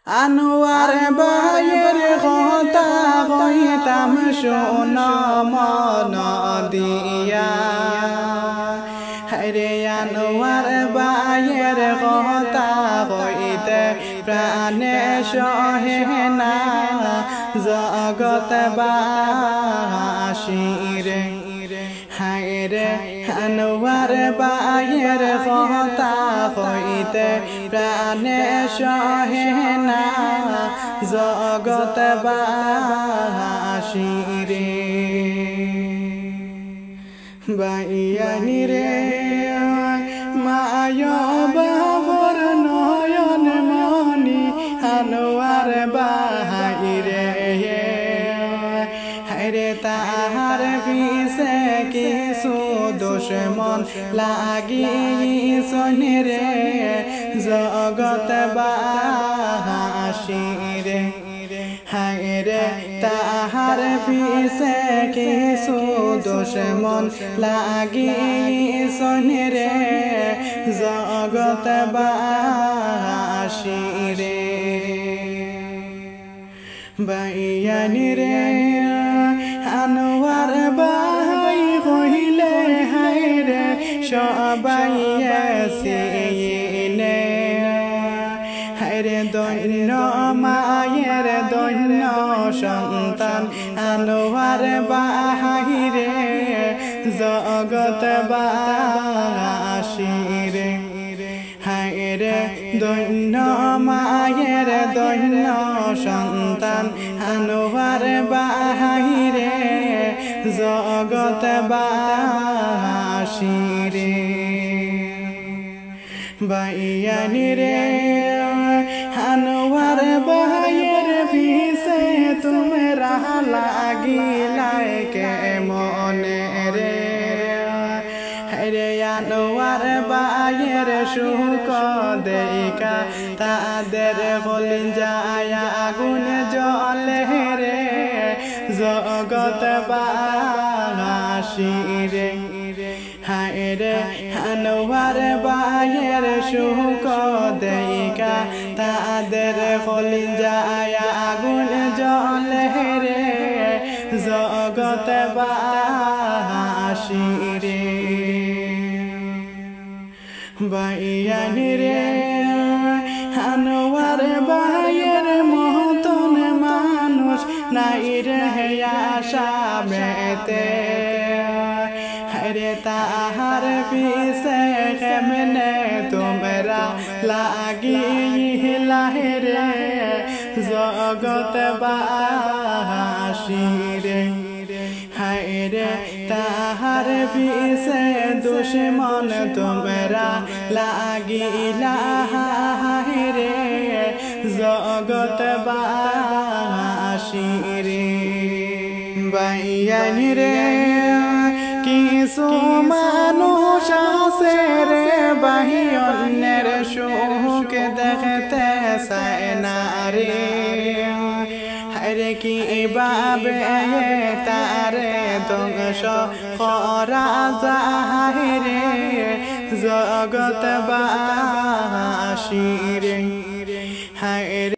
আনোয়ার ভাইয়ের কথা কইতাম শোনো মন দিয়া, হরে আনোয়ার ভাইয়ের কথা কইতে প্রাণে সহে না জগৎবাসী রে। হায়রে আনোয়ার ভাইয়ের কথা কইতে প্রাণে সহে না জগৎবাসী রে। বাইয়ানি রে মায় বাবর নয়ন মনি আনোয়ার ভাই রে, হরে তাহার পিছে কিছু দুশ্মন লাগিয়েছেন রে জগৎবাসী রে। হায়রে তাহার পিছে কিছু দুশ্মন লাগিয়েছেন রে জগৎবাসী রে। বাইয়ানি রে আনোয়ার ভাই কহিলে হায়রে সবাই চিনে, হায়রে দৈন্য মায়ের দৈন্য সন্তান আনোয়ার ভাই রে জগৎবাসী রে। হায়রে দৈন্য মায়ের দৈন্য সন্তান আনোয়ার ভাই রে জগৎবাসী রে। বাইয়ানি রে আনোয়ার ভাইয়ের পিছে তোমরা লাগিলাই কে মনে রে, হরে আনোয়ার ভাইয়ের সুখ দেখা তাদের কলিজায় আগুন জ্বলে রে জগৎবাসী রে। হায়রে আনোয়ার ভাইয়ের সুখ দেখা তাদের কলিজায় আগুন জ্বলে রে জগৎবাসী রে। বাইয়ানি রে আনোয়ার ভাইয়ের মতন মানুষ নাই রে আসামেতে, হরে তাহার পিছে কেমনে তোমরা লাগিলা রে জগৎবাসী রে। হায়রে তাহার পিছে দুশ্মন তোমরা লাগিলা রে জগৎবাসী রে। বাইয়ানি রে কিছু মানুষ আছে রে বাহি অন্যের সুখ দেখতে চায় না রে, হরে কি বাবে তারে ধ্বংস করা যায় রে জগৎবাসী রে।